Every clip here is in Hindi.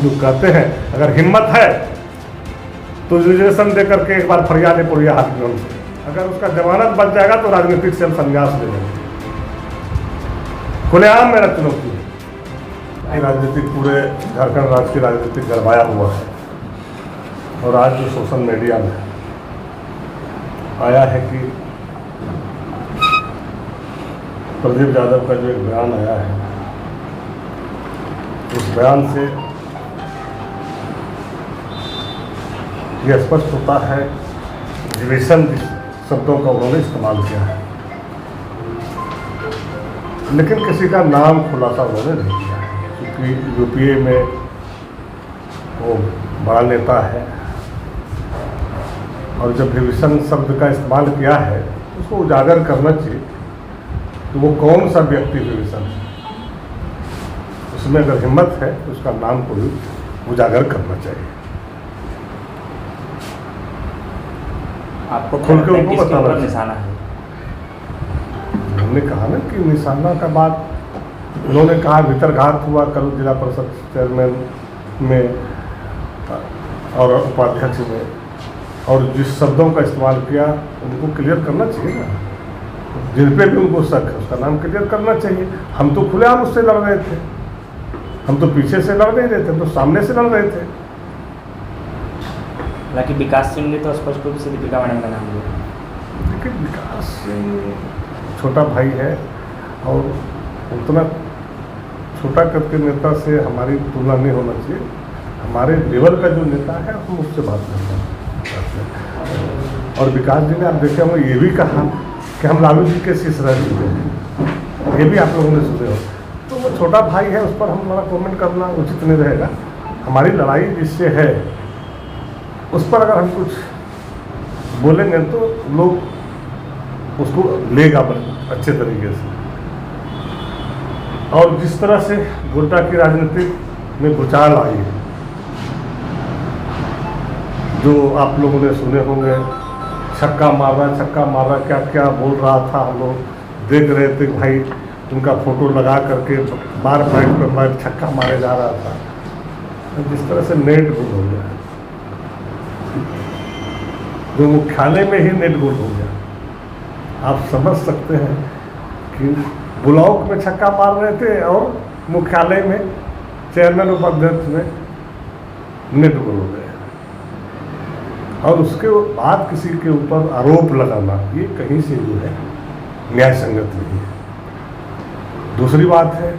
जो कहते हैं अगर हिम्मत है तो रिजर्वेशन दे करके एक बार फरियाद पुरिया हाथ में उनसे, अगर उसका जमानत बच जाएगा तो राजनीतिक से हम संन्यास ले लेंगे। खुलेआम मेरा चुनौती है। राजनीतिक पूरे झारखंड राज्य की राजनीतिक गरमाया हुआ है और आज जो सोशल मीडिया में आया है कि प्रदीप यादव का जो एक बयान आया है, उस बयान से यह स्पष्ट होता है डिवीजन शब्दों का उन्होंने इस्तेमाल किया है, लेकिन किसी का नाम खुलासा उन्होंने नहीं किया है, क्योंकि यूपीए में वो बड़ा नेता है और जब डिवीजन शब्द का इस्तेमाल किया है उसको उजागर करना चाहिए कि वो कौन सा व्यक्ति डिवीजन है। उसमें अगर हिम्मत है तो उसका नाम को भी उजागर करना चाहिए। आपको खुल के उनको बताना निशाना है। हमने कहा ना कि निशाना का बात उन्होंने कहा भीतरघात हुआ कल जिला परिषद चेयरमैन में और उपाध्यक्ष में, और जिस शब्दों का इस्तेमाल किया उनको क्लियर करना चाहिए ना, जिन पे भी उनको शक है उसका नाम क्लियर करना चाहिए। हम तो खुलेआम उससे लड़ रहे थे, हम तो पीछे से लड़ नहीं रहे थे, हम तो सामने से लड़ रहे थे। हालांकि विकास सिंह ने तो स्पष्ट रूप से दीपिका मैडम का नाम लिया। लेकिन विकास सिंह छोटा भाई है और उतना छोटा करके नेता से हमारी तुलना नहीं होना चाहिए। हमारे लेवल का जो नेता है हम उससे बात करते हैं। और विकास जी ने आप देखे होंगे ये भी कहा कि हम लालू जी के शिष्य रह चुके हैं, ये भी आप लोगों ने सुने हो। तो वो छोटा भाई है, उस पर हमारा कमेंट करना उचित नहीं रहेगा। हमारी लड़ाई जिससे है उस पर अगर हम कुछ बोलेंगे तो लोग उसको लेगा अच्छे तरीके से। और जिस तरह से गोड्डा की राजनीति में भूचाल आई है, जो आप लोगों ने सुने होंगे, छक्का मारा क्या क्या बोल रहा था, हम लोग देख रहे थे भाई, उनका फोटो लगा करके बार बार छक्का मारे जा रहा था। जिस तरह से नेट गुल हो गया, जो मुख्यालय में ही नेट गोल हो गया, आप समझ सकते हैं कि ब्लॉक में छक्का मार रहे थे और मुख्यालय में चेयरमैन उपाध्यक्ष में नेट गोल हो गया। और उसके बाद किसी के ऊपर आरोप लगाना ये कहीं से जो है न्याय संगत नहीं है। दूसरी बात है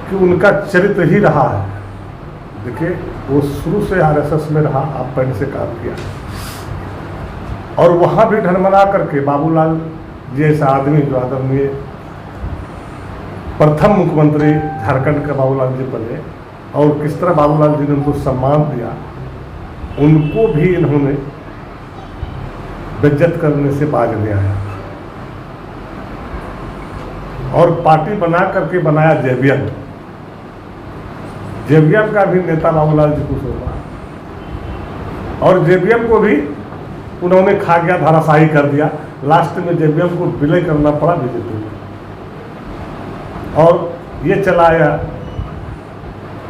कि उनका चरित्र ही रहा है, देखिए वो शुरू से आरएसएस में रहा, आप पैंट से काम किया और वहाँ भी ढनमना करके बाबूलाल जैसा आदमी जो आदरणीय प्रथम मुख्यमंत्री झारखंड के बाबूलाल जी बने और किस तरह बाबूलाल जी ने उनको सम्मान दिया, उनको भी इन्होंने बेइज्जत करने से बाज नहीं आया। और पार्टी बना करके बनाया जेवीएम का भी नेता बाबूलाल जी कुछ होगा, और जेवीएम को भी उन्होंने खा गया, धराशायी कर दिया। लास्ट में जेवीएम को विलय करना पड़ा बीजेपी में, और ये चला आया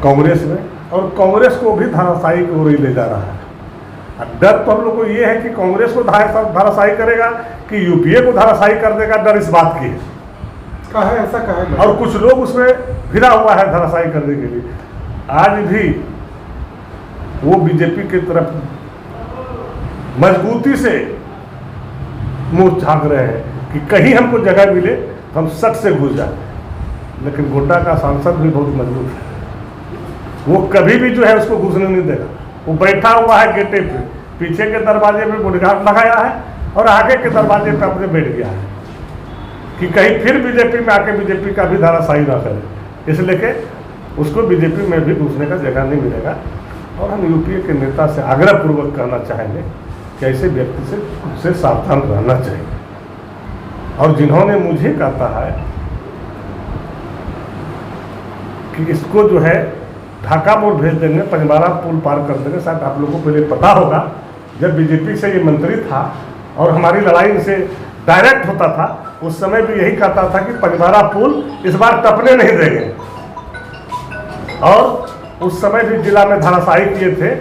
कांग्रेस में, और कांग्रेस को भी धराशायी की ओर ही ले जा रहा है। डर तो हम लोग को ये है कि कांग्रेस को धराशायी करेगा कि यूपीए को धराशायी कर देगा, डर इस बात की है। ऐसा कहा और कुछ लोग उसमें भिड़ा हुआ है धराशायी करने के लिए। आज भी वो बीजेपी की तरफ मजबूती से मुंह झांक रहे हैं कि कहीं हमको जगह मिले तो हम सट से घुस जाए। लेकिन गोड्डा का सांसद भी बहुत मजबूत है, वो कभी भी जो है उसको घुसने नहीं देगा। वो बैठा हुआ है गेटे पे, पीछे के दरवाजे पे बॉडीगार्ड लगाया है और आगे के दरवाजे पे अपने बैठ गया है कि कहीं फिर बीजेपी में आके बीजेपी का भी धाराशाही ना करे, इसलिए कि उसको बीजेपी में भी घुसने का जगह नहीं मिलेगा। और हम यूपीए के नेता से आग्रह पूर्वक कहना चाहेंगे कि ऐसे व्यक्ति से उससे सावधान रहना चाहिए। और जिन्होंने मुझे कहा है कि इसको जो है ढाका मोड़ भेज देंगे, पंजबारा पुल पार कर देंगे, शायद आप लोगों को पहले पता होगा जब बीजेपी से ये मंत्री था और हमारी लड़ाई इनसे डायरेक्ट होता था, उस समय भी यही कहता था कि पंजबारा पुल इस बार टपने नहीं देंगे। और उस समय भी जिला में धराशायी किए थे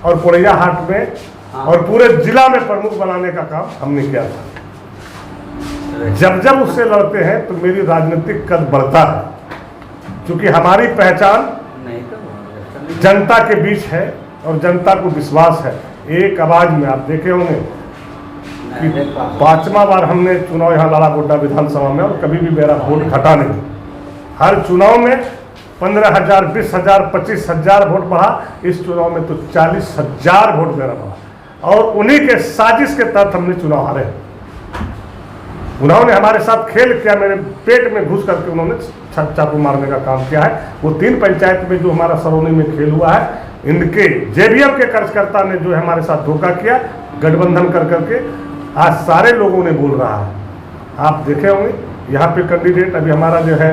और पोड़ैया हाट में और पूरे जिला में प्रमुख बनाने का काम हमने किया था। जब जब उससे लड़ते हैं तो मेरी राजनीतिक कद बढ़ता है, क्योंकि हमारी पहचान जनता के बीच है और जनता को विश्वास है। एक आवाज में आप देखे होंगे कि 5वां बार हमने चुनाव यहाँ लड़ा गोड्डा विधानसभा में और कभी भी मेरा वोट घटा नहीं। हर चुनाव में 15,000, 20,000, 25,000 वोट बढ़ा। इस चुनाव में तो 40,000 वोट मेरा बढ़ा और उन्हीं के साजिश के तहत हमने चुनाव हारे। उन्होंने हमारे साथ खेल किया, मेरे पेट में घुस करके उन्होंने चाकू मारने का काम किया है। वो 3 पंचायत में जो हमारा सरौनी में खेल हुआ है, इनके जेडीएम के कार्यकर्ता ने जो है हमारे साथ धोखा किया, गठबंधन कर करके आज सारे लोगों ने बोल रहा है। आप देखे होंगे यहाँ पे कैंडिडेट अभी हमारा जो है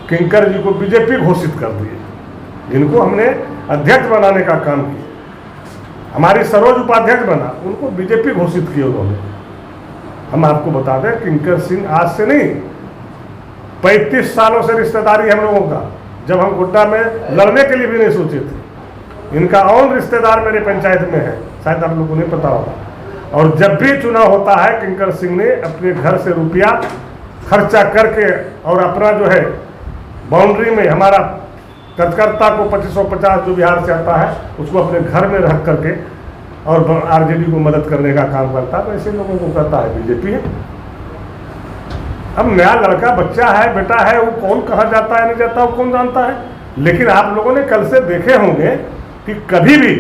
किंकर जी को बीजेपी घोषित कर दिए, जिनको हमने अध्यक्ष बनाने का काम किया। हमारी सरोज उपाध्यक्ष बना, उनको बीजेपी घोषित किए उन्होंने। हम आपको बता दें किंकर सिंह आज से नहीं, 35 सालों से रिश्तेदारी हम लोगों का। जब हम गोड्डा में लड़ने के लिए भी नहीं सोचे थे, इनका और रिश्तेदार मेरे पंचायत में है, शायद आप लोगों को नहीं पता होगा। और जब भी चुनाव होता है किंकर सिंह ने अपने घर से रुपया खर्चा करके और अपना जो है बाउंड्री में हमारा कार्यकर्ता को 2550 जो बिहार से आता है उसको अपने घर में रख करके और आरजेडी को मदद करने का काम करता है। तो ऐसे लोगों को कहता है बीजेपी है। अब नया लड़का बच्चा है, बेटा है, वो कौन कहाँ जाता है नहीं जाता वो कौन जानता है। लेकिन आप लोगों ने कल से देखे होंगे कि कभी भी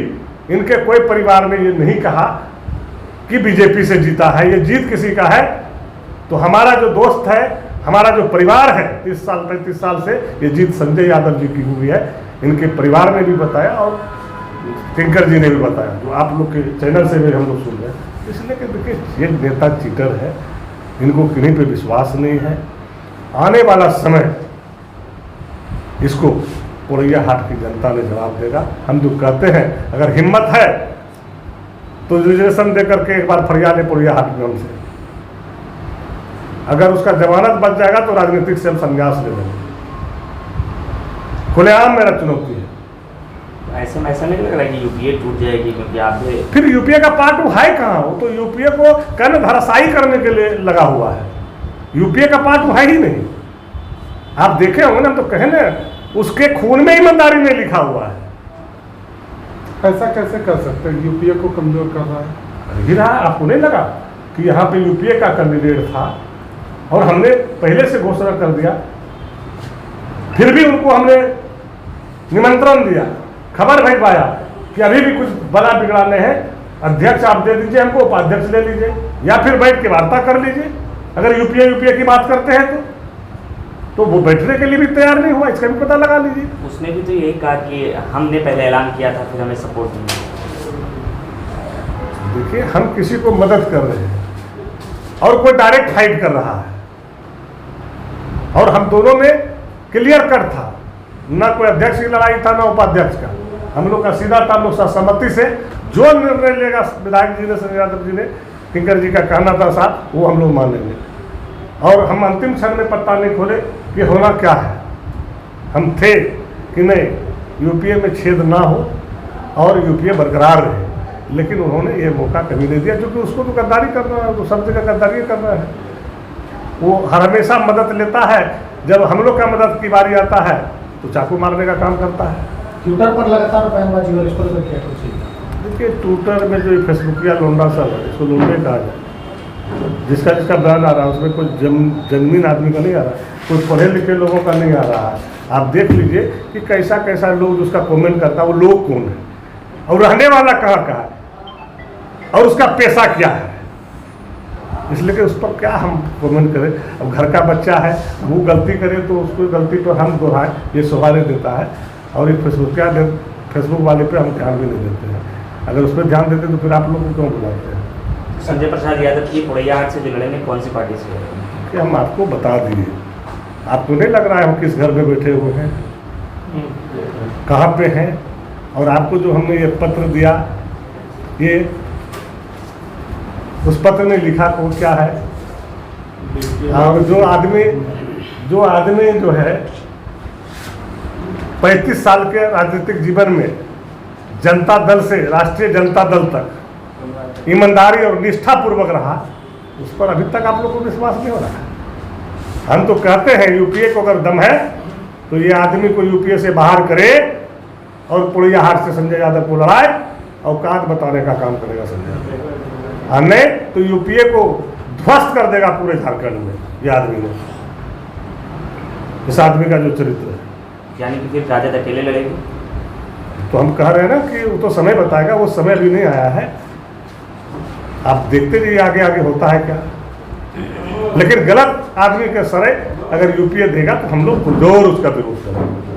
इनके कोई परिवार ने ये नहीं कहा कि बीजेपी से जीता है, ये जीत किसी का है। तो हमारा जो दोस्त है, हमारा जो परिवार है 30 साल 35 साल से, ये जीत संजय यादव जी की हुई है। इनके परिवार ने भी बताया और किंकर जी ने भी बताया, जो आप लोग के चैनल से भी हम लोग सुन रहे हैं। इसलिए कि देखिए ये नेता चीटर है, इनको किन्हीं पे विश्वास नहीं है। आने वाला समय इसको पोड़ैया हाट की जनता ने जवाब देगा। हम जो कहते हैं अगर हिम्मत है तो रिजर्वेशन दे करके एक बार फरियाद है पोड़ैया हाट में हमसे। अगर उसका जमानत बच जाएगा तो राजनीतिक से हम संन्यास ले लेंगे। खुलेआम मेरा चुनौती है। ऐसे में ऐसा नहीं लग रहा कि यूपीए टूट जाएगी, क्योंकि आप फिर यूपीए का पार्ट वो है कहाँ? वो तो यूपीए को कहने धराशायी करने के लिए लगा हुआ है। यूपीए का पार्ट वो है ही नहीं। आप देखे होंगे ना, तो कहे ना उसके खून में ईमानदारी नहीं लिखा हुआ है। ऐसा कैसे कर सकते हैं? यूपीए को कमजोर कर रहा है। ही रहा, आपको नहीं लगा कि यहाँ पे यूपीए का कैंडिडेट था और हमने पहले से घोषणा कर दिया, फिर भी उनको हमने निमंत्रण दिया, खबर भेजवाया कि अभी भी कुछ बड़ा बिगड़ाने हैं, अध्यक्ष आप दे दीजिए हमको, उपाध्यक्ष ले लीजिए या फिर बैठ के वार्ता कर लीजिए। अगर यूपीए की बात करते हैं तो वो बैठने के लिए भी तैयार नहीं हुआ, इसका भी पता लगा लीजिए। उसने भी तो यही कहा कि हमने पहले ऐलान किया था, फिर हमें सपोर्ट नहीं। देखिए हम किसी को मदद कर रहे हैं और कोई डायरेक्ट फाइट कर रहा है, और हम दोनों में क्लियर कट था, ना कोई अध्यक्ष की लड़ाई था ना उपाध्यक्ष का। हम लोग का सीधा था, हम लोग सहमति से जो निर्णय लेगा विधायक जी ने, संजय यादव जी ने, किंकर जी का कहना था साथ, वो हम लोग मानेंगे। और हम अंतिम क्षण में पत्ता नहीं खोले कि होना क्या है। हम थे कि नहीं यूपीए में छेद ना हो और यूपीए बरकरार रहे, लेकिन उन्होंने ये मौका कभी नहीं दिया, क्योंकि उसको तो गद्दारी करना है, तो सब जगह गद्दारी करना है। वो हर हमेशा मदद लेता है, जब हम लोग का मदद की बारी आता है तो चाकू मारने का काम करता है। ट्विटर पर लगातार बयानबाजी हो रही है, इसको लेकर क्या कुछ? देखिए ट्विटर में जो फेसबुकिया लोंडा सब है, इसको लोंडे कहा जाए। जिसका जिसका बयान आ रहा है उसमें कोई जमीन आदमी का नहीं आ रहा है, कोई पढ़े लिखे लोगों का नहीं आ रहा है। आप देख लीजिए कि कैसा कैसा लोग उसका कमेंट करता है, वो लोग कौन है और रहने वाला कहाँ का है और उसका पैसा क्या है। इसलिए कि उस पर क्या हम कमेंट करें। अब घर का बच्चा है, वो गलती करे तो उसको गलती पर हम दोहराएं, ये शोभा नहीं देता है। और ये फेसबुक वाले पे हम ध्यान भी नहीं देते हैं। अगर उस पर ध्यान देते तो फिर आप लोग को क्यों बुलाते हैं? संजय प्रसाद यादव की पोड़ैया हाट से जो लड़ेंगे कौन सी पार्टी से? कि हम आपको बता दिए, आपको नहीं लग रहा है हम किस घर में बैठे हुए हैं, कहाँ पे हैं। और आपको जो हमने ये पत्र दिया, ये उस पत्र में लिखा वो क्या है, और जो आदमी जो है 35 साल के राजनीतिक जीवन में जनता दल से राष्ट्रीय जनता दल तक ईमानदारी और निष्ठापूर्वक रहा, उस पर अभी तक आप लोगों को विश्वास नहीं हो रहा है। हम तो कहते हैं यूपीए को अगर दम है तो ये आदमी को यूपीए से बाहर करे और पोड़ैयाहाट से संजय यादव को लड़ाए, औकात बताने का काम करेगा संजय यादव। और नहीं तो यूपीए को ध्वस्त कर देगा पूरे झारखंड में ये आदमी ने, इस आदमी का जो चरित्र है। यानी कि फिर राजद अकेले लड़ेगी? तो हम कह रहे हैं ना कि वो तो समय बताएगा, वो समय अभी नहीं आया है। आप देखते रहिए आगे आगे होता है क्या। लेकिन गलत आदमी के सरे अगर यूपीए देगा तो हम लोग पुरजोर उसका विरोध करेंगे।